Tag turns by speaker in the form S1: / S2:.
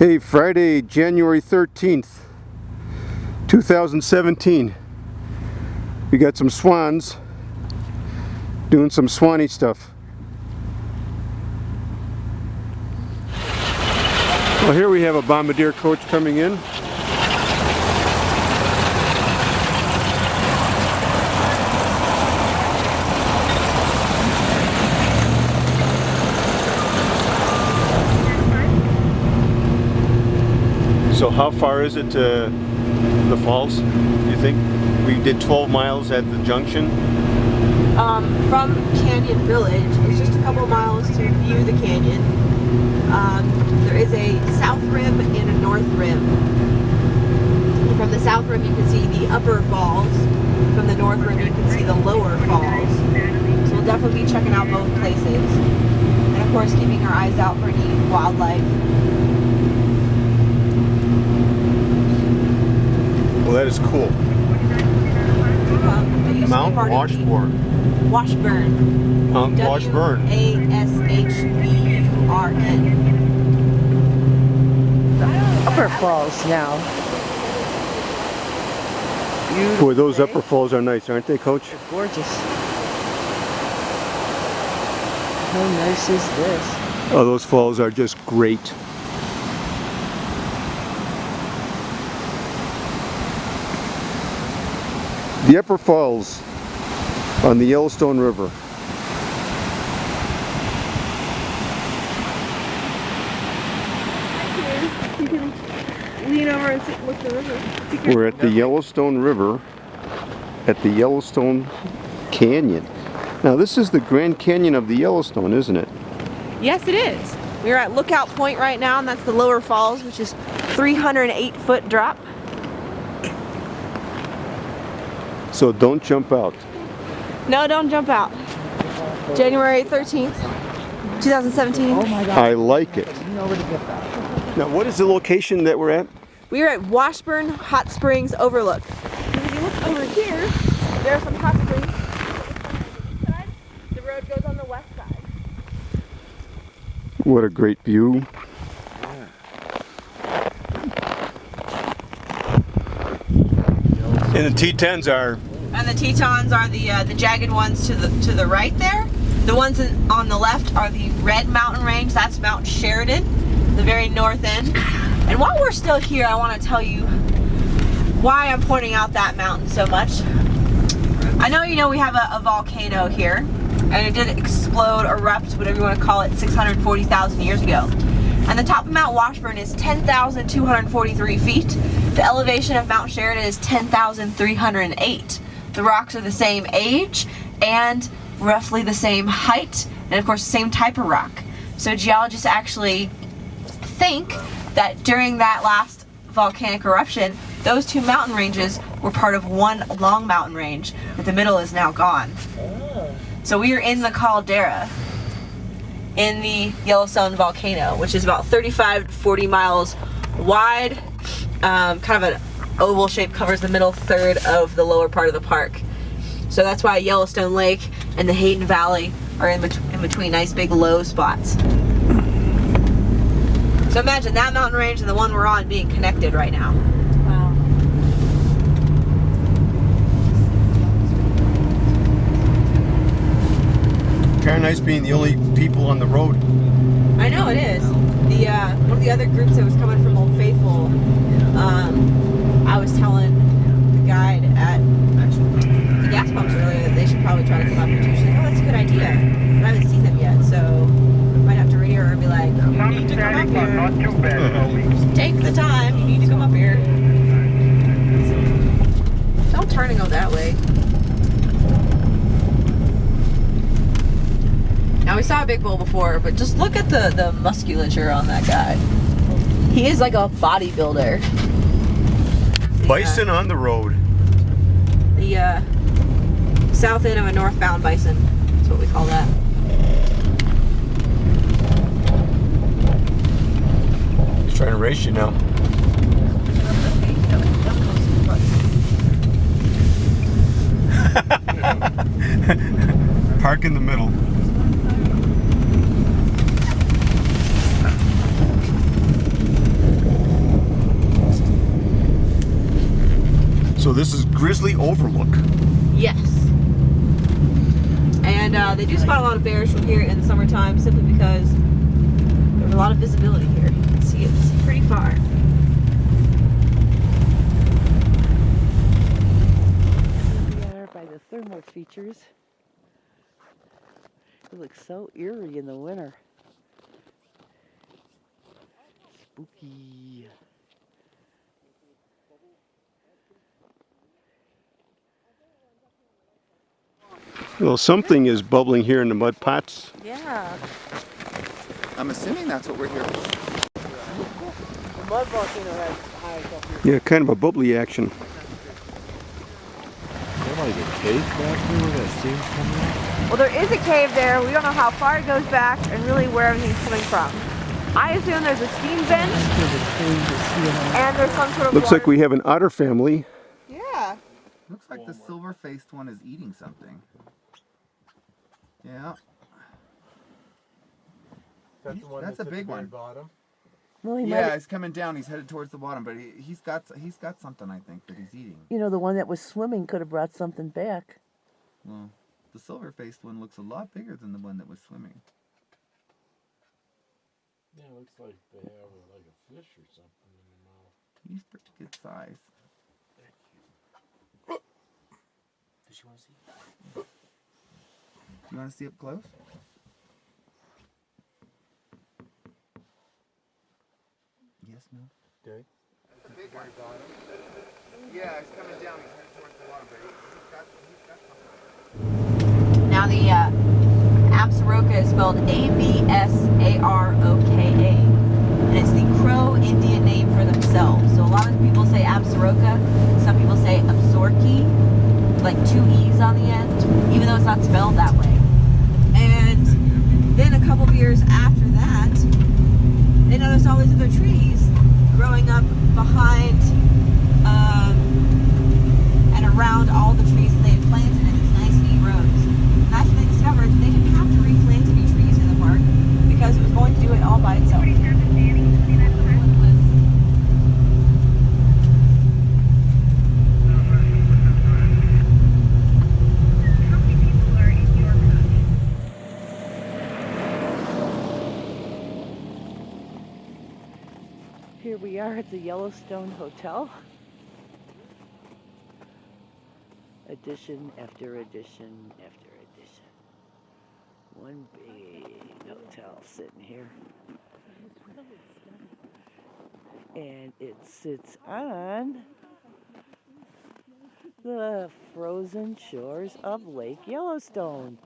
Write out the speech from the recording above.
S1: Hey, Friday, January 13th, 2017. We got some swans doing some swanny stuff. Well, here we have a bombardier coach coming in. So how far is it to the falls, do you think? We did 12 miles at the junction.
S2: From Canyon Village, it's just a couple miles to view the canyon. There is a south rim and a north rim. From the south rim you can see the upper falls. From the north rim you can see the lower falls. So we'll definitely be checking out both places. And of course keeping our eyes out for any wildlife.
S1: Well, that is cool. Mount Washburn.
S2: Washburn.
S1: Mount Washburn.
S2: W-A-S-H-B-U-R-N.
S3: Upper Falls now. Beautiful.
S1: Boy, those upper falls are nice, aren't they, Coach?
S3: They're gorgeous. How nice is this?
S1: Oh, those falls are just great. The upper falls on the Yellowstone River.
S2: You can lean over and look at the river.
S1: We're at the Yellowstone River at the Yellowstone Canyon. Now this is the Grand Canyon of the Yellowstone, isn't it?
S2: Yes, it is. We're at Lookout Point right now, and that's the lower falls, which is 308-foot drop.
S1: So don't jump out.
S2: No, don't jump out. January 13th, 2017.
S3: Oh my God.
S1: I like it.
S3: You know where to get that.
S1: Now what is the location that we're at?
S2: We are at Washburn Hot Springs Overlook. And if you look over here, there are some hot springs. The road goes on the west side.
S1: What a great view. And the Tetons are...
S2: And the Tetons are the jagged ones to the right there. The ones on the left are the Red Mountain Range. That's Mount Sheridan, the very north end. And while we're still here, I want to tell you why I'm pointing out that mountain so much. I know you know we have a volcano here, and it did explode, erupt, whatever you want to call it, 640,000 years ago. And the top of Mount Washburn is 10,243 feet. The elevation of Mount Sheridan is 10,308. The rocks are the same age and roughly the same height, and of course the same type of rock. So geologists actually think that during that last volcanic eruption, those two mountain ranges were part of one long mountain range, but the middle is now gone. So we are in the caldera in the Yellowstone volcano, which is about 35 to 40 miles wide. Kind of an oval shape, covers the middle third of the lower part of the park. So that's why Yellowstone Lake and the Hayden Valley are in between nice big low spots. So imagine that mountain range and the one we're on being connected right now.
S3: Wow.
S1: Kind of nice being the only people on the road.
S2: I know it is. The one of the other groups that was coming from Old Faithful, I was telling the guide at the gas pumps earlier that they should probably try to come up here too. She's like, oh, that's a good idea. But I haven't seen them yet, so might have to radio her and be like, you need to come up here. Take the time, you need to come up here. Don't turn and go that way. Now we saw a big bull before, but just look at the musculature on that guy. He is like a bodybuilder.
S1: Bison on the road.
S2: The south end of a northbound bison. That's what we call that.
S1: He's trying to race you now. Park in the middle. So this is Grizzly Overlook.
S2: Yes. And they do spot a lot of bears from here in the summertime simply because there's a lot of visibility here. You can see it's pretty far.
S3: We are by the thermal features. It looks so eerie in the winter. Spooky.
S1: Well, something is bubbling here in the mud pots.
S3: Yeah.
S4: I'm assuming that's what we're here for.
S3: The mud volcano has eyes up here.
S1: Yeah, kind of a bubbly action.
S5: There might be a cave back there where that steam's coming out.
S2: Well, there is a cave there. We don't know how far it goes back and really where everything's coming from. I assume there's a steam vent and there's some sort of
S1: Looks like
S2: water.
S1: we have an otter family.
S2: Yeah.
S4: Looks like the silver-faced one is eating something. Yeah. That's a big one.
S3: Well, he
S4: Yeah,
S3: might,
S4: he's coming down. He's headed towards the bottom, but he's got something, I think, that he's eating.
S3: you know, the one that was swimming could have brought something back.
S4: Well, the silver-faced one looks a lot bigger than the one that was swimming.
S5: Yeah, it looks like they have like a fish or something in the mouth.
S4: He's pretty good size.
S6: Does she want to see?
S4: You want to see up close? Yes, no.
S5: Okay.
S4: That's a big one. Yeah, he's coming down. He's headed towards the bottom, but he's got something.
S2: Now the Absaroka is spelled A-B-S-A-R-O-K-A. And it's the Crow Indian name for themselves. So a lot of people say Absaroka. Some people say Absorki, like 2 E's on the end, even though it's not spelled that way. And then a couple of years after that, they noticed all these other trees growing up behind and around all the trees that they had planted in these nice neat rows. And that's when they discovered they didn't have to replant any trees in the park because it was going to do it all by itself.
S3: Here we are at the Yellowstone Hotel. Edition after edition after edition. One big hotel sitting here. And it sits on the frozen shores of Lake Yellowstone.